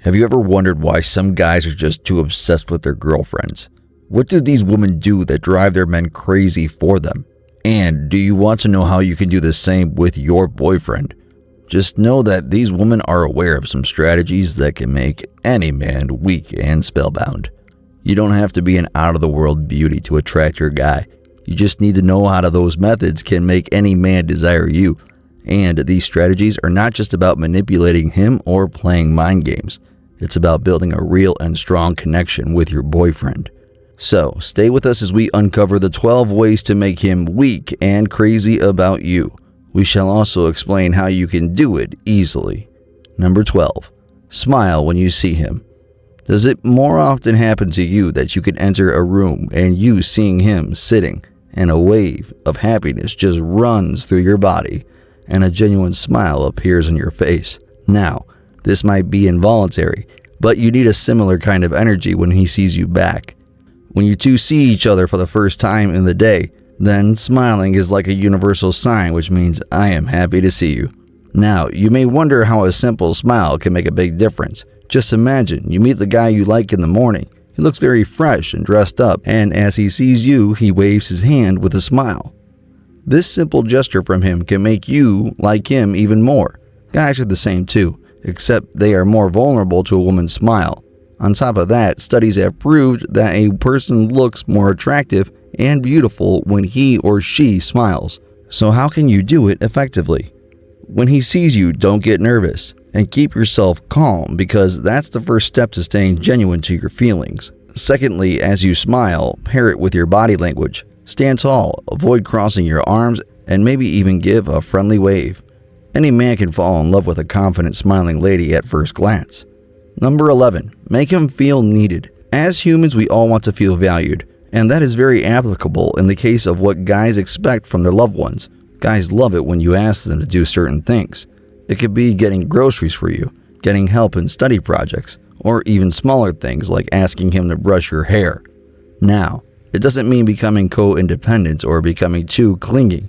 Have you ever wondered why some guys are just too obsessed with their girlfriends? What do these women do that drive their men crazy for them? And do you want to know how you can do the same with your boyfriend? Just know that these women are aware of some strategies that can make any man weak and spellbound. You don't have to be an out-of-the-world beauty to attract your guy. You just need to know how those methods can make any man desire you. And these strategies are not just about manipulating him or playing mind games. It's about building a real and strong connection with your boyfriend. So, stay with us as we uncover the 12 ways to make him weak and crazy about you. We shall also explain how you can do it easily. Number 12. Smile when you see him. Does it more often happen to you that you can enter a room and you seeing him sitting and a wave of happiness just runs through your body and a genuine smile appears on your face? Now, this might be involuntary, but you need a similar kind of energy when he sees you back. When you two see each other for the first time in the day, then smiling is like a universal sign, which means I am happy to see you. Now, you may wonder how a simple smile can make a big difference. Just imagine you meet the guy you like in the morning. He looks very fresh and dressed up, and as he sees you, he waves his hand with a smile. This simple gesture from him can make you like him even more. Guys are the same too, except they are more vulnerable to a woman's smile. On top of that, studies have proved that a person looks more attractive and beautiful when he or she smiles. So how can you do it effectively? When he sees you, don't get nervous and keep yourself calm, because that's the first step to staying genuine to your feelings. Secondly, as you smile, pair it with your body language. Stand tall, avoid crossing your arms, and maybe even give a friendly wave. Any man can fall in love with a confident, smiling lady at first glance. Number 11. Make him feel needed. As humans, we all want to feel valued, and that is very applicable in the case of what guys expect from their loved ones. Guys love it when you ask them to do certain things. It could be getting groceries for you, getting help in study projects, or even smaller things like asking him to brush your hair. Now, it doesn't mean becoming co-independent or becoming too clingy.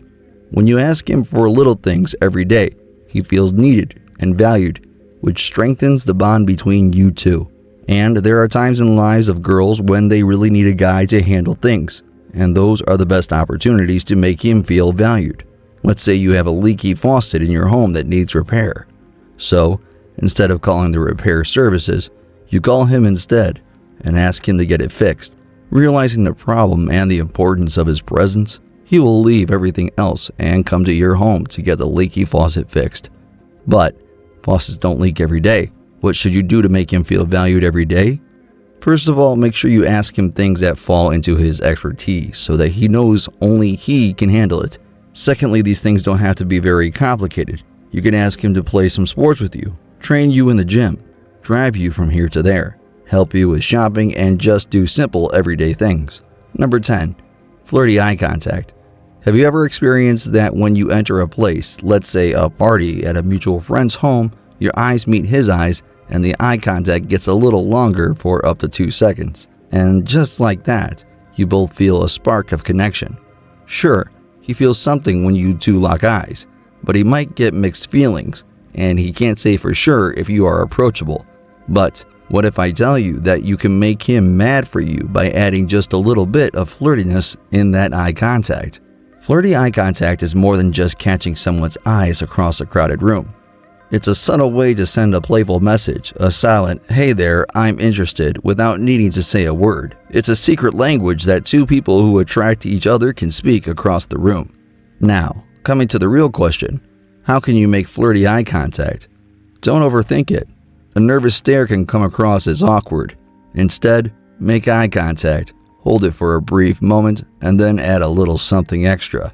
When you ask him for little things every day, he feels needed and valued, which strengthens the bond between you two. And there are times in the lives of girls when they really need a guy to handle things, and those are the best opportunities to make him feel valued. Let's say you have a leaky faucet in your home that needs repair. So, instead of calling the repair services, you call him instead and ask him to get it fixed. Realizing the problem and the importance of his presence, he will leave everything else and come to your home to get the leaky faucet fixed. But faucets don't leak every day. What should you do to make him feel valued every day? First of all, make sure you ask him things that fall into his expertise so that he knows only he can handle it. Secondly, these things don't have to be very complicated. You can ask him to play some sports with you, train you in the gym, drive you from here to there, help you with shopping, and just do simple everyday things. Number 10. Flirty eye contact. Have you ever experienced that when you enter a place, let's say a party at a mutual friend's home, your eyes meet his eyes and the eye contact gets a little longer for up to 2 seconds. And just like that, you both feel a spark of connection. Sure, he feels something when you two lock eyes, but he might get mixed feelings, and he can't say for sure if you are approachable. But what if I tell you that you can make him mad for you by adding just a little bit of flirtiness in that eye contact? Flirty eye contact is more than just catching someone's eyes across a crowded room. It's a subtle way to send a playful message, a silent, "Hey there, I'm interested," without needing to say a word. It's a secret language that two people who attract each other can speak across the room. Now, coming to the real question, how can you make flirty eye contact? Don't overthink it. A nervous stare can come across as awkward. Instead, make eye contact, hold it for a brief moment, and then add a little something extra.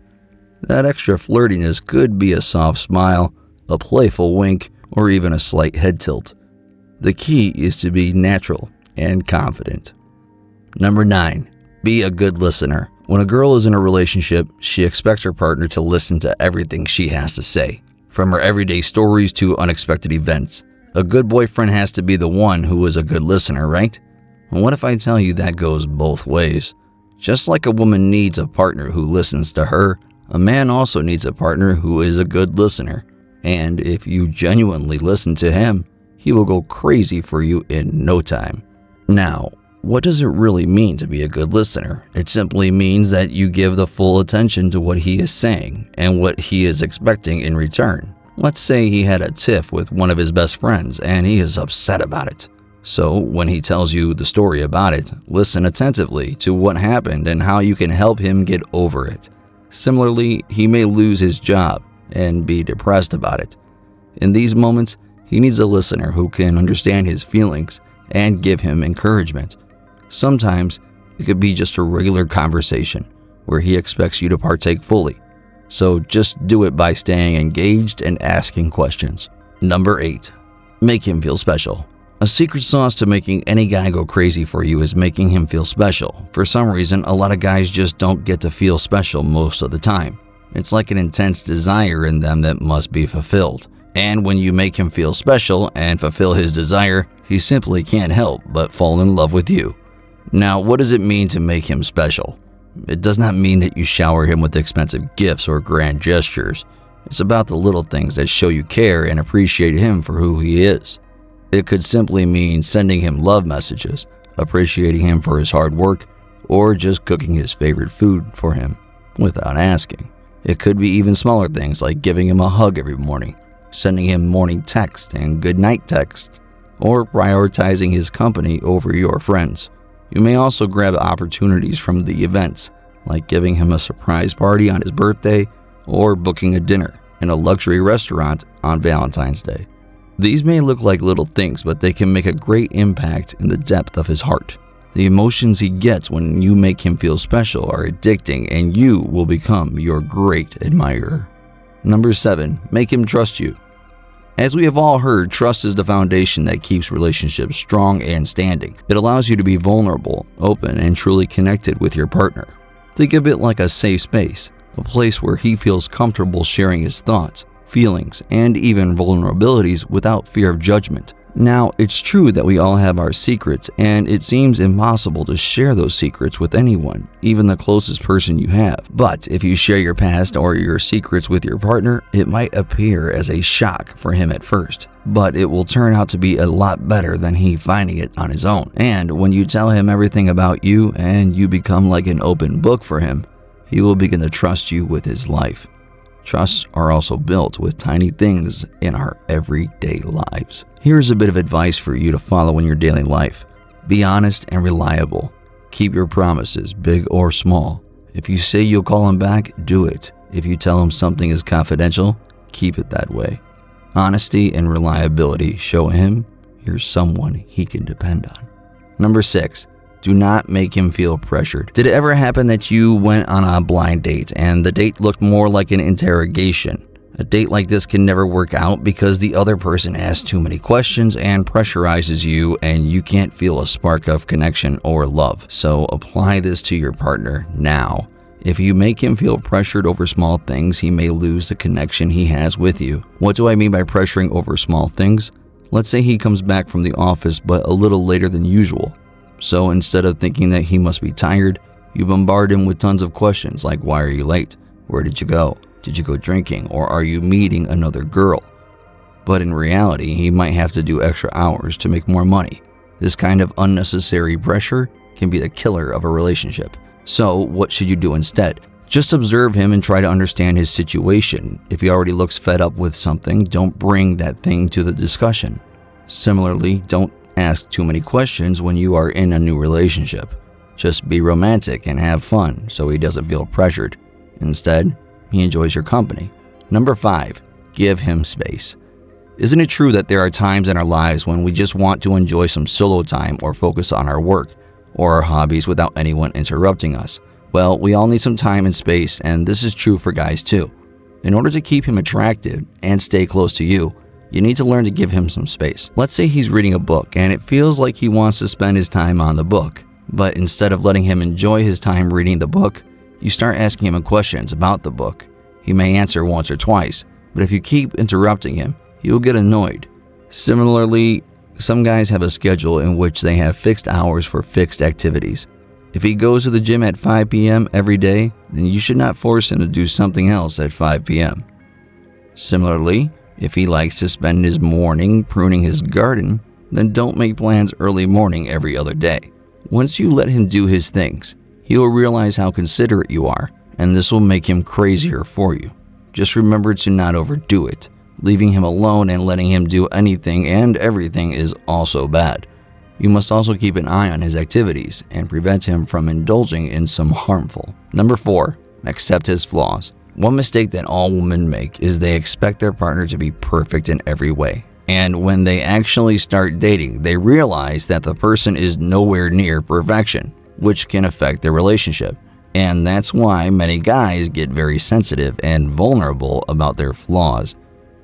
That extra flirtiness could be a soft smile, a playful wink, or even a slight head tilt. The key is to be natural and confident. Number 9. Be a good listener. When a girl is in a relationship, she expects her partner to listen to everything she has to say, from her everyday stories to unexpected events. A good boyfriend has to be the one who is a good listener, right? And what if I tell you that goes both ways? Just like a woman needs a partner who listens to her, a man also needs a partner who is a good listener. And if you genuinely listen to him, he will go crazy for you in no time. Now, what does it really mean to be a good listener? It simply means that you give the full attention to what he is saying and what he is expecting in return. Let's say he had a tiff with one of his best friends and he is upset about it. So when he tells you the story about it, listen attentively to what happened and how you can help him get over it. Similarly, he may lose his job and be depressed about it. In these moments, he needs a listener who can understand his feelings and give him encouragement. Sometimes it could be just a regular conversation where he expects you to partake fully. So just do it by staying engaged and asking questions. Number 8. Make him feel special. A secret sauce to making any guy go crazy for you is making him feel special. For some reason, a lot of guys just don't get to feel special most of the time. It's like an intense desire in them that must be fulfilled. And when you make him feel special and fulfill his desire, he simply can't help but fall in love with you. Now, what does it mean to make him special? It does not mean that you shower him with expensive gifts or grand gestures. It's about the little things that show you care and appreciate him for who he is. It could simply mean sending him love messages, appreciating him for his hard work, or just cooking his favorite food for him without asking. It could be even smaller things like giving him a hug every morning, sending him morning text and goodnight text, or prioritizing his company over your friends. You may also grab opportunities from the events, like giving him a surprise party on his birthday or booking a dinner in a luxury restaurant on Valentine's Day. These may look like little things, but they can make a great impact in the depth of his heart. The emotions he gets when you make him feel special are addicting, and you will become your great admirer. Number 7. Make him trust you. As we have all heard, trust is the foundation that keeps relationships strong and standing. It allows you to be vulnerable, open, and truly connected with your partner. Think of it like a safe space, a place where he feels comfortable sharing his thoughts, feelings, and even vulnerabilities without fear of judgment. Now, it's true that we all have our secrets, and it seems impossible to share those secrets with anyone, even the closest person you have. But if you share your past or your secrets with your partner, it might appear as a shock for him at first, but it will turn out to be a lot better than he finding it on his own. And when you tell him everything about you and you become like an open book for him, he will begin to trust you with his life. Trusts are also built with tiny things in our everyday lives. Here's a bit of advice for you to follow in your daily life. Be honest and reliable. Keep your promises, big or small. If you say you'll call him back, do it. If you tell him something is confidential, keep it that way. Honesty and reliability show him you're someone he can depend on. Number 6. Do not make him feel pressured. Did it ever happen that you went on a blind date and the date looked more like an interrogation? A date like this can never work out because the other person asks too many questions and pressurizes you, and you can't feel a spark of connection or love. So apply this to your partner now. If you make him feel pressured over small things, he may lose the connection he has with you. What do I mean by pressuring over small things? Let's say he comes back from the office but a little later than usual. So instead of thinking that he must be tired, you bombard him with tons of questions like, why are you late? Where did you go? Did you go drinking? Or are you meeting another girl? But in reality, he might have to do extra hours to make more money. This kind of unnecessary pressure can be the killer of a relationship. So what should you do instead? Just observe him and try to understand his situation. If he already looks fed up with something, don't bring that thing to the discussion. Similarly, don't ask too many questions when you are in a new relationship. Just be romantic and have fun so he doesn't feel pressured. Instead, he enjoys your company. Number 5, give him space. Isn't it true that there are times in our lives when we just want to enjoy some solo time or focus on our work or our hobbies without anyone interrupting us? Well, we all need some time and space, and this is true for guys too. In order to keep him attractive and stay close to you, you need to learn to give him some space. Let's say he's reading a book and it feels like he wants to spend his time on the book. But instead of letting him enjoy his time reading the book, you start asking him questions about the book. He may answer once or twice, but if you keep interrupting him, he will get annoyed. Similarly, some guys have a schedule in which they have fixed hours for fixed activities. If he goes to the gym at 5 p.m. every day, then you should not force him to do something else at 5 p.m. Similarly, If he likes to spend his morning pruning his garden, then don't make plans early morning every other day. Once you let him do his things, he will realize how considerate you are, and this will make him crazier for you. Just remember to not overdo it. Leaving him alone and letting him do anything and everything is also bad. You must also keep an eye on his activities and prevent him from indulging in some harmful. Number 4, accept his flaws. One mistake that all women make is they expect their partner to be perfect in every way. And when they actually start dating, they realize that the person is nowhere near perfection, which can affect their relationship. And that's why many guys get very sensitive and vulnerable about their flaws.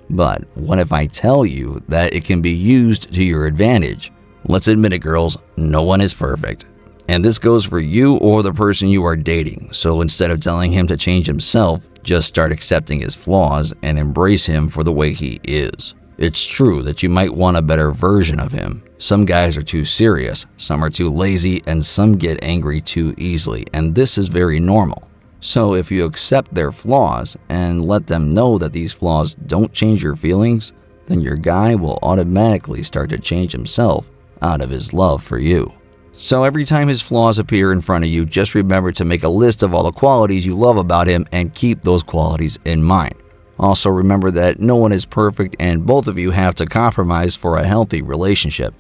But what if I tell you that it can be used to your advantage? Let's admit it, girls, no one is perfect. And this goes for you or the person you are dating. So instead of telling him to change himself, just start accepting his flaws and embrace him for the way he is. It's true that you might want a better version of him. Some guys are too serious, some are too lazy, and some get angry too easily, and this is very normal. So if you accept their flaws and let them know that these flaws don't change your feelings, then your guy will automatically start to change himself out of his love for you. So every time his flaws appear in front of you, just remember to make a list of all the qualities you love about him and keep those qualities in mind. Also remember that no one is perfect and both of you have to compromise for a healthy relationship.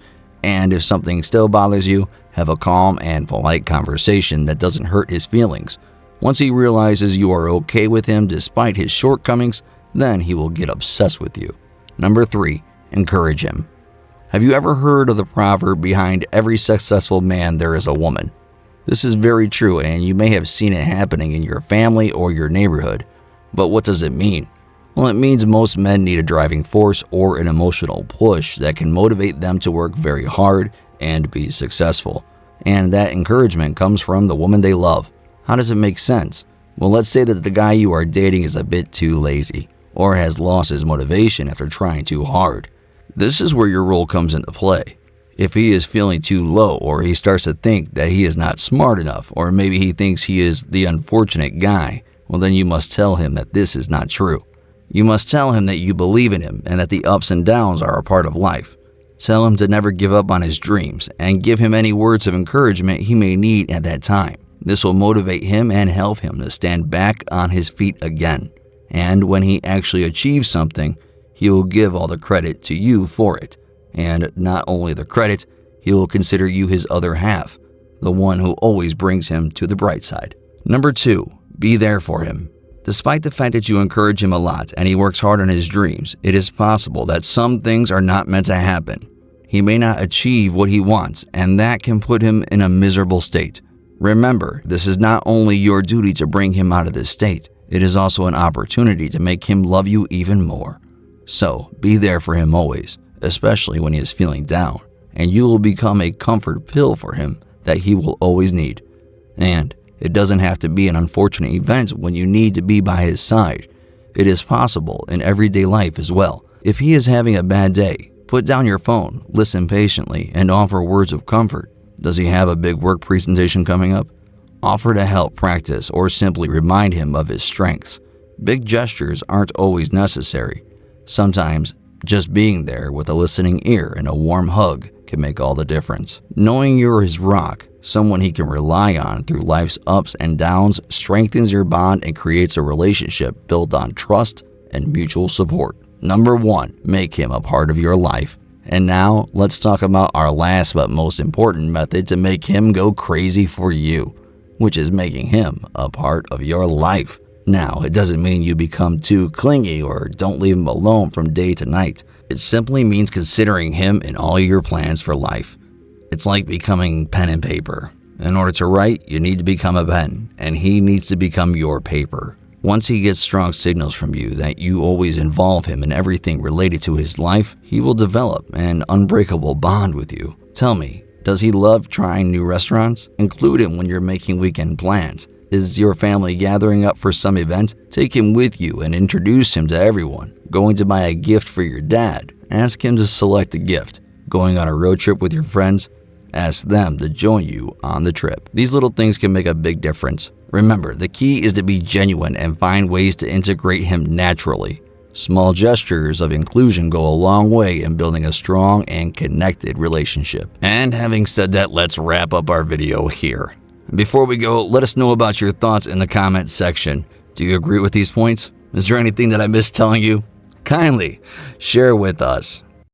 And if something still bothers you, have a calm and polite conversation that doesn't hurt his feelings. Once he realizes you are okay with him despite his shortcomings, then he will get obsessed with you. Number 3, encourage him. Have you ever heard of the proverb, behind every successful man there is a woman? This is very true, and you may have seen it happening in your family or your neighborhood. But what does it mean? Well, it means most men need a driving force or an emotional push that can motivate them to work very hard and be successful. And that encouragement comes from the woman they love. How does it make sense? Well, let's say that the guy you are dating is a bit too lazy or has lost his motivation after trying too hard. This is where your role comes into play. If he is feeling too low, or he starts to think that he is not smart enough, or maybe he thinks he is the unfortunate guy, well then you must tell him that this is not true. You must tell him that you believe in him and that the ups and downs are a part of life. Tell him to never give up on his dreams and give him any words of encouragement he may need at that time. This will motivate him and help him to stand back on his feet again. And when he actually achieves something, he will give all the credit to you for it. And not only the credit, he will consider you his other half, the one who always brings him to the bright side. Number 2, be there for him. Despite the fact that you encourage him a lot and he works hard on his dreams, it is possible that some things are not meant to happen. He may not achieve what he wants, and that can put him in a miserable state. Remember, this is not only your duty to bring him out of this state, it is also an opportunity to make him love you even more. So, be there for him always, especially when he is feeling down, and you will become a comfort pill for him that he will always need. And it doesn't have to be an unfortunate event when you need to be by his side. It is possible in everyday life as well. If he is having a bad day, put down your phone, listen patiently, and offer words of comfort. Does he have a big work presentation coming up? Offer to help practice or simply remind him of his strengths. Big gestures aren't always necessary. Sometimes, just being there with a listening ear and a warm hug can make all the difference. Knowing you're his rock, someone he can rely on through life's ups and downs, strengthens your bond and creates a relationship built on trust and mutual support. Number 1, make him a part of your life. And now, let's talk about our last but most important method to make him go crazy for you, which is making him a part of your life. Now, it doesn't mean you become too clingy or don't leave him alone from day to night. It simply means considering him in all your plans for life. It's like becoming pen and paper. In order to write, you need to become a pen, and he needs to become your paper. Once he gets strong signals from you that you always involve him in everything related to his life, he will develop an unbreakable bond with you. Tell me, does he love trying new restaurants? Include him when you're making weekend plans. Is your family gathering up for some event? Take him with you and introduce him to everyone. Going to buy a gift for your dad? Ask him to select a gift. Going on a road trip with your friends? Ask them to join you on the trip. These little things can make a big difference. Remember, the key is to be genuine and find ways to integrate him naturally. Small gestures of inclusion go a long way in building a strong and connected relationship. And having said that, let's wrap up our video here. Before we go, let us know about your thoughts in the comments section. Do you agree with these points? Is there anything that I missed telling you? Kindly share with us.